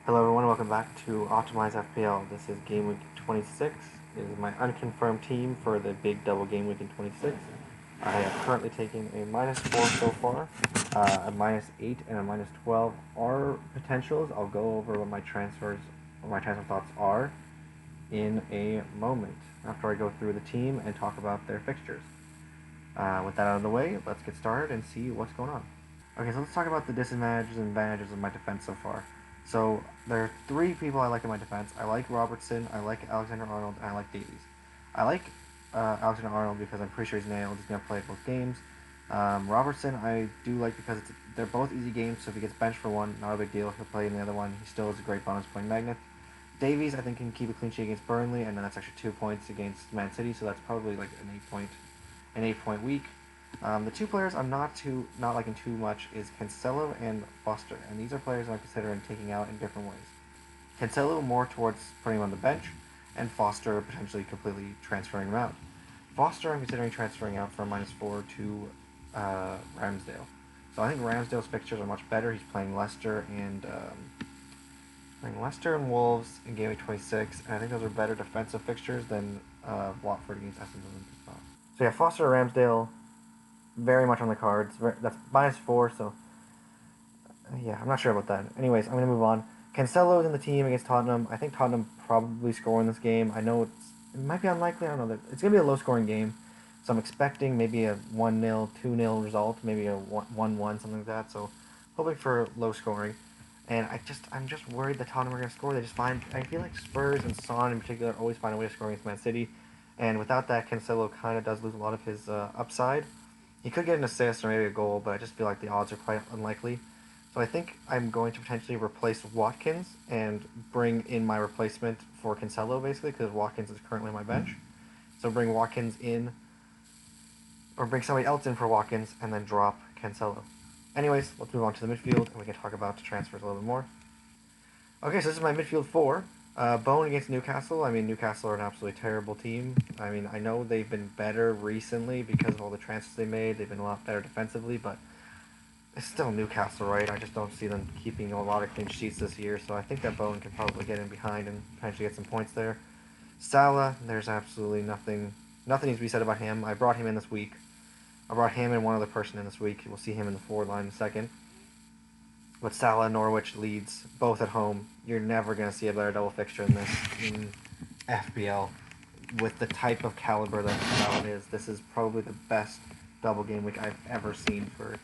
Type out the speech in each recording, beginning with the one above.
Hello everyone, welcome back to Optimize FPL. This is Gameweek 26. It is my unconfirmed team for the big double game week in 26. I am currently taking a -4 so far, a -8 and a -12 are potentials. I'll go over what my transfer thoughts are in a moment after I go through the team and talk about their fixtures. With that out of the way, let's get started and see what's going on. Okay, so let's talk about the disadvantages and advantages of my defense so far. So there are three people I like in my defense. I like Robertson, I like Alexander-Arnold, and I like Davies. I like Alexander-Arnold because I'm pretty sure he's nailed. He's going to play both games. Robertson I do like because they're both easy games, so if he gets benched for one, not a big deal. He'll play in the other one. He still is a great bonus point magnet. Davies I think can keep a clean sheet against Burnley, and then that's actually 2 points against Man City, so that's probably like an 8-point week. The two players I'm not liking too much is Cancelo and Foster, and these are players I'm considering taking out in different ways. Cancelo more towards putting him on the bench, and Foster potentially completely transferring him out. Foster I'm considering transferring out from -4 to Ramsdale. So I think Ramsdale's fixtures are much better. He's playing Leicester and Wolves in Game Week 26, and I think those are better defensive fixtures than Watford against Aston Villa. So yeah, Foster Ramsdale very much on the cards. That's -4, so yeah, I'm not sure about that. Anyways, I'm going to move on. Cancelo is in the team against Tottenham. I think Tottenham probably score in this game. I know it might be unlikely. I don't know. It's going to be a low-scoring game, so I'm expecting maybe a 1-0, 2-0 result, maybe a 1-1, something like that. So hoping for low scoring. And I'm just worried that Tottenham are going to score. I feel like Spurs and Son in particular always find a way to score against Man City. And without that, Cancelo kind of does lose a lot of his upside. He could get an assist or maybe a goal, but I just feel like the odds are quite unlikely. So I think I'm going to potentially replace Watkins and bring in my replacement for Cancelo, basically, because Watkins is currently on my bench. So bring Watkins in, or bring somebody else in for Watkins, and then drop Cancelo. Anyways, let's move on to the midfield, and we can talk about the transfers a little bit more. Okay, so this is my midfield four. Bone against Newcastle. I mean, Newcastle are an absolutely terrible team. I mean, I know they've been better recently because of all the transfers they made. They've been a lot better defensively, but it's still Newcastle, right? I just don't see them keeping a lot of clean sheets this year, so I think that Bone can probably get in behind and potentially get some points there. Salah, there's absolutely nothing needs to be said about him. I brought him in this week. I brought him and one other person in this week. We'll see him in the forward line in a second. With Salah, Norwich, Leeds, both at home, you're never going to see a better double fixture than this in FPL. With the type of caliber that Salah is, this is probably the best double game week I've ever seen for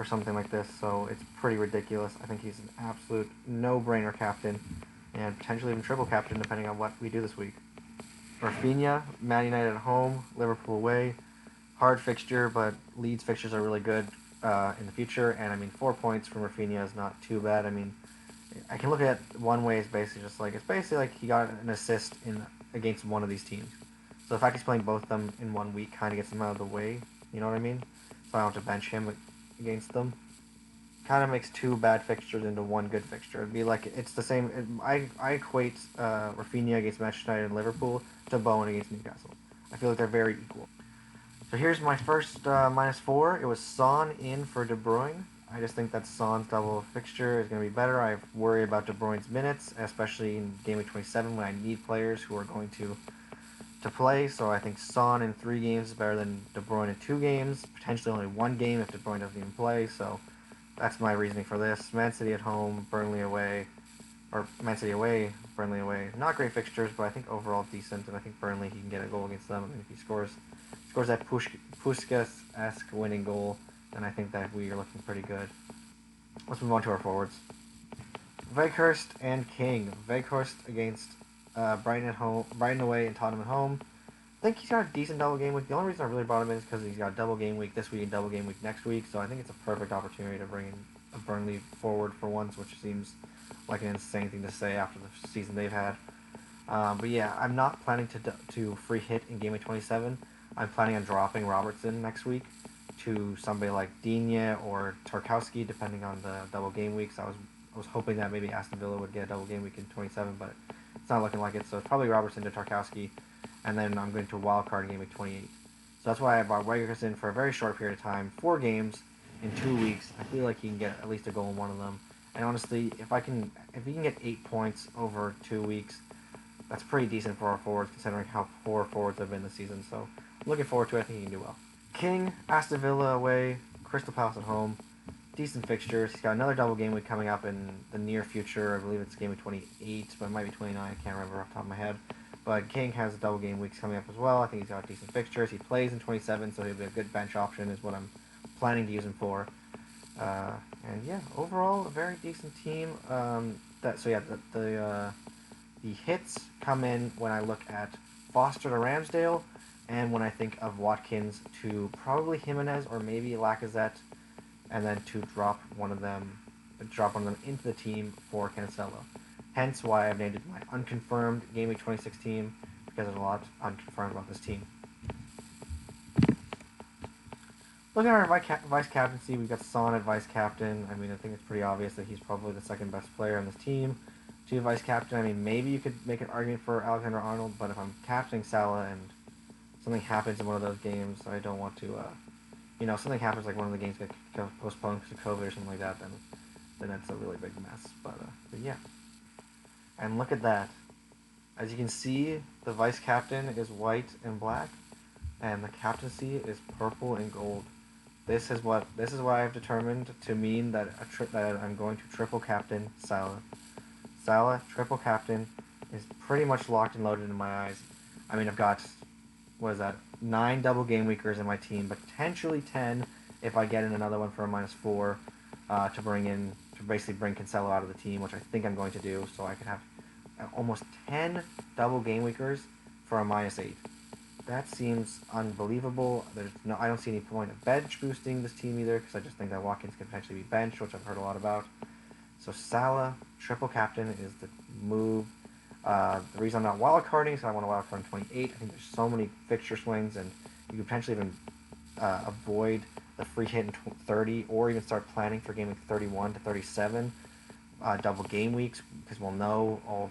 something like this. So it's pretty ridiculous. I think he's an absolute no-brainer captain, and potentially even triple captain depending on what we do this week. Rafinha, Man United at home, Liverpool away. Hard fixture, but Leeds fixtures are really good in the future, and I mean 4 points from Rafinha is not too bad. I mean, I can look at it one way. It's basically like he got an assist against one of these teams. So the fact he's playing both of them in 1 week kind of gets him out of the way. You know what I mean? So I don't have to bench him against them. Kind of makes 2 bad fixtures into 1 good fixture. It'd be like it's the same. I equate Rafinha against Manchester United and Liverpool to Bowen against Newcastle. I feel like they're very equal. So here's my first -4. It was Son in for De Bruyne. I just think that Son's double fixture is going to be better. I worry about De Bruyne's minutes, especially in Game Week 27 when I need players who are going to play. So I think Son in 3 games is better than De Bruyne in 2 games. Potentially only 1 game if De Bruyne doesn't even play. So that's my reasoning for this. Man City at home, Burnley away. Or Man City away, Burnley away. Not great fixtures, but I think overall decent. And I think Burnley, he can get a goal against them. I mean, if he scores that Puskas-esque winning goal, then I think that we are looking pretty good. Let's move on to our forwards. Weghorst and King. Weghorst against Brighton at home, Brighton away, and Tottenham at home. I think he's got a decent double game week. The only reason I really brought him in is because he's got a double game week this week and double game week next week. So I think it's a perfect opportunity to bring in a Burnley forward for once, which seems like an insane thing to say after the season they've had. But yeah, I'm not planning to free hit in Game Week 27. I'm planning on dropping Robertson next week to somebody like Digne or Tarkowski, depending on the double game weeks. I was hoping that maybe Aston Villa would get a double game week in 27, but it's not looking like it. So it's probably Robertson to Tarkowski, and then I'm going to wildcard Game Week 28. So that's why I brought Weghorst in for a very short period of time, 4 games in 2 weeks. I feel like he can get at least a goal in one of them, And honestly, if he can get 8 points over 2 weeks, that's pretty decent for our forwards considering how poor forwards have been this season. So looking forward to it. I think he can do well. King, Aston Villa away, Crystal Palace at home. Decent fixtures. He's got another double game week coming up in the near future. I believe it's game week 28, but it might be 29. I can't remember off the top of my head. But King has double game weeks coming up as well. I think he's got decent fixtures. He plays in 27, so he'll be a good bench option is what I'm planning to use him for. And yeah, overall a very decent team. The hits come in when I look at Foster to Ramsdale, and when I think of Watkins to probably Jimenez or maybe Lacazette, and then to drop one of them into the team for Cancelo. Hence why I've named it my unconfirmed Gameweek 26 team, because there's a lot unconfirmed about this team. Looking at our vice captaincy, we've got Son at vice captain. I mean, I think it's pretty obvious that he's probably the second best player on this team. To vice captain, I mean, maybe you could make an argument for Alexander-Arnold, but if I'm captaining Salah and something happens in one of those games, I don't want to, something happens like one of the games get postponed because of COVID or something like that, then it's a really big mess. But yeah. And look at that. As you can see, the vice captain is white and black, and the captaincy is purple and gold. This is what I've determined to mean that that I'm going to triple captain Salah. Salah triple captain is pretty much locked and loaded in my eyes. I mean, I've got 9 double game weekers in my team, potentially 10 if I get in another one for a -4 to basically bring Cancelo out of the team, which I think I'm going to do. So I could have almost 10 double game weekers for a -8. That seems unbelievable. I don't see any point of bench boosting this team either, because I just think that Watkins could potentially be benched, which I've heard a lot about. So Salah, triple captain, is the move. The reason I'm not wildcarding is I want to wildcard in 28. I think there's so many fixture swings, and you could potentially even avoid the free hit in 30, or even start planning for game week 31 to 37 double game weeks, because we'll know all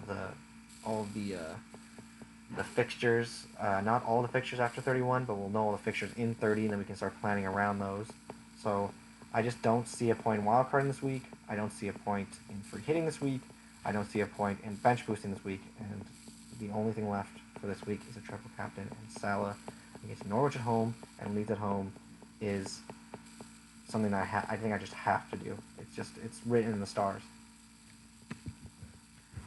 of the fixtures, not all the fixtures after 31, but we'll know all the fixtures in 30, and then we can start planning around those. So I just don't see a point in wildcarding this week. I don't see a point in free hitting this week. I don't see a point in bench boosting this week. And the only thing left for this week is a triple captain, and Salah against Norwich at home and Leeds at home is something that I think I just have to do. It's written in the stars.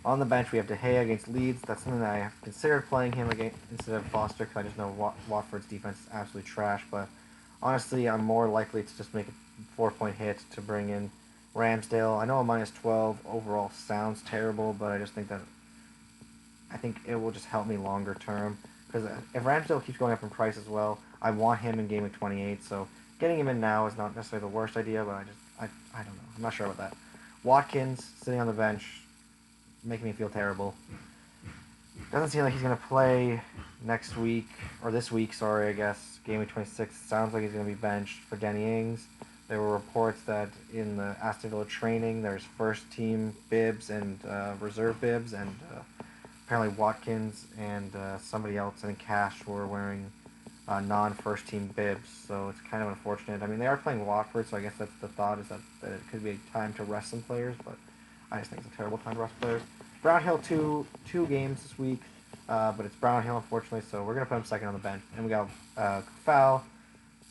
On the bench, we have De Gea against Leeds. That's something that I have considered playing him against instead of Foster, because I just know Watford's defense is absolutely trash. But honestly, I'm more likely to just make a 4-point hit to bring in Ramsdale. I know a -12 overall sounds terrible, but I just think it will just help me longer term. Because if Ramsdale keeps going up in price as well, I want him in game week 28. So getting him in now is not necessarily the worst idea, but I don't know. I'm not sure about that. Watkins sitting on the bench, making me feel terrible. Doesn't seem like he's going to play next week, or this week, sorry, I guess. Game week 26 sounds like he's going to be benched for Danny Ings. There were reports that in the Aston Villa training, there's first team bibs and reserve bibs, and apparently Watkins and somebody else, I think Cash, were wearing non-first team bibs, so it's kind of unfortunate. I mean, they are playing Watford, so I guess that's the thought, is that it could be a time to rest some players, but I just think it's a terrible time to rest players. Brownhill, two games this week, but it's Brownhill, unfortunately, so we're going to put him second on the bench. And we got Foul,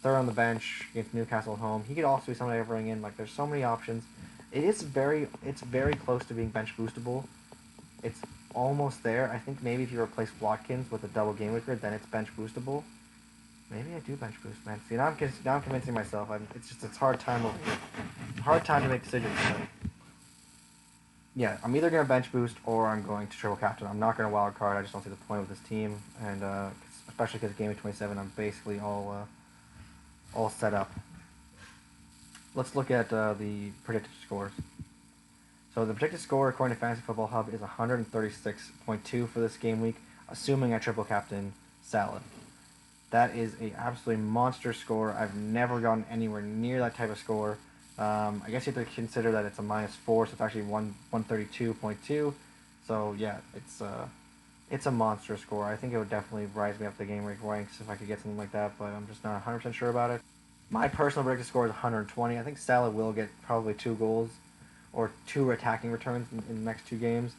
third on the bench against Newcastle at home. He could also be somebody I bring in. Like, there's so many options. It's very close to being bench boostable. It's almost there. I think maybe if you replace Watkins with a double game weeker, then it's bench boostable. Maybe I do bench boost, man. See, now I'm convincing myself. It's hard time over here. Hard time to make decisions. But yeah, I'm either going to bench boost or I'm going to triple captain. I'm not going to wild card. I just don't see the point with this team, and especially because game week 27, I'm basically all set up. Let's look at the predicted scores. So the predicted score according to Fantasy Football Hub is 136.2 for this game week, assuming I triple captain Salah. That is a absolutely monster score. I've never gotten anywhere near that type of score. I guess you have to consider that it's a -4, so it's actually 132.2. So yeah, it's a monster score. I think it would definitely rise me up the game week ranks if I could get something like that, but I'm just not 100% sure about it. My personal predicted score is 120. I think Salah will get probably 2 goals, or 2 attacking returns in the next 2 games,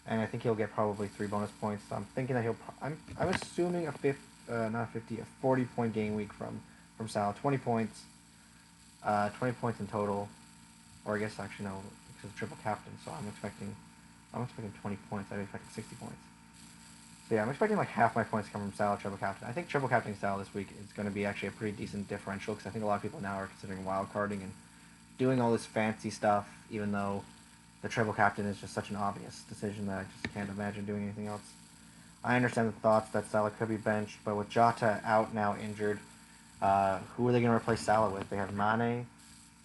and I think he'll get probably 3 bonus points. So I'm thinking that I'm assuming a 40-point game week from Salah. 20 points, 20 points in total, or I guess actually no, because it's triple captain. So I'm expecting 20 points. I'm expecting 60 points. So yeah, I'm expecting like half my points to come from Salah triple captain. I think triple captaining Salah this week is going to be actually a pretty decent differential, because I think a lot of people now are considering wild carding and doing all this fancy stuff, even though the triple captain is just such an obvious decision that I just can't imagine doing anything else. I understand the thoughts that Salah could be benched, but with Jota out now injured, who are they going to replace Salah with? They have Mane,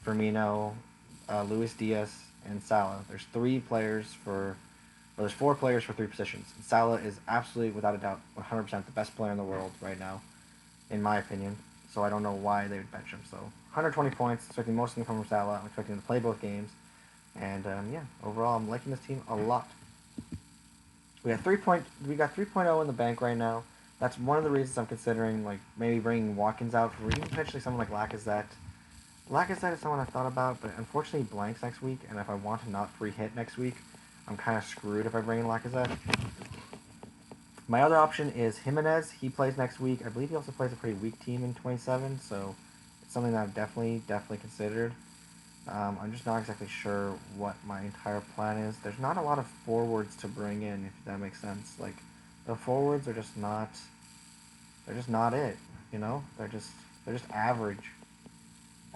Firmino, Luis Diaz, and Salah. There's 4 players for 3 positions. And Salah is absolutely, without a doubt, 100% the best player in the world right now, in my opinion. So I don't know why they would bench him. So 120 points, expecting most of them come from Salah. I'm expecting him to play both games. And yeah, overall, I'm liking this team a lot. We got 3.0 in the bank right now. That's one of the reasons I'm considering like maybe bringing Watkins out for even potentially someone like Lacazette. Lacazette is someone I thought about, but unfortunately he blanks next week, and if I want to not free hit next week, I'm kind of screwed if I bring in Lacazette. My other option is Jimenez. He plays next week. I believe he also plays a pretty weak team in 27, so it's something that I've definitely considered. I'm just not exactly sure what my entire plan is. There's not a lot of forwards to bring in, if that makes sense. Like, the forwards are just not. They're just not it. You know, they're just average.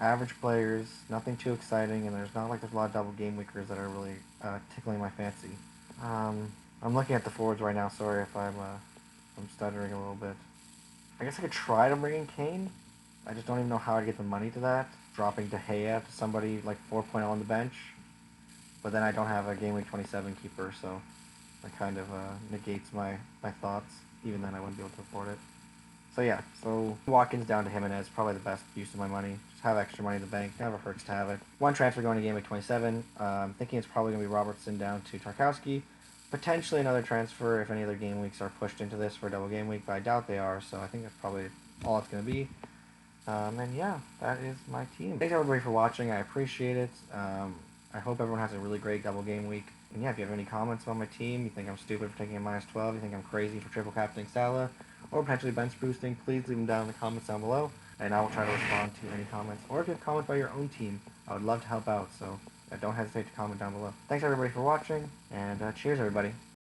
Average players, nothing too exciting, and there's a lot of double game weekers that are really tickling my fancy. I'm looking at the forwards right now. Sorry if I'm stuttering a little bit. I guess I could try to bring in Kane. I just don't even know how I'd get the money to that. Dropping De Gea to somebody like 4.0 on the bench. But then I don't have a Game Week 27 keeper, so that kind of negates my thoughts. Even then I wouldn't be able to afford it. So yeah, so Watkins down to Jimenez, probably the best use of my money. Just have extra money in the bank, never hurts to have it. One transfer going to Game Week 27. I'm thinking it's probably going to be Robertson down to Tarkowski. Potentially another transfer if any other game weeks are pushed into this for a double game week, but I doubt they are, so I think that's probably all it's going to be. And yeah, that is my team. Thanks everybody for watching. I appreciate it. I hope everyone has a really great double game week. And yeah, if you have any comments about my team, you think I'm stupid for taking a -12, you think I'm crazy for triple captaining Salah, or potentially bench boosting, please leave them down in the comments down below, and I will try to respond to any comments. Or if you have comments about your own team, I would love to help out, so don't hesitate to comment down below. Thanks everybody for watching, and cheers everybody.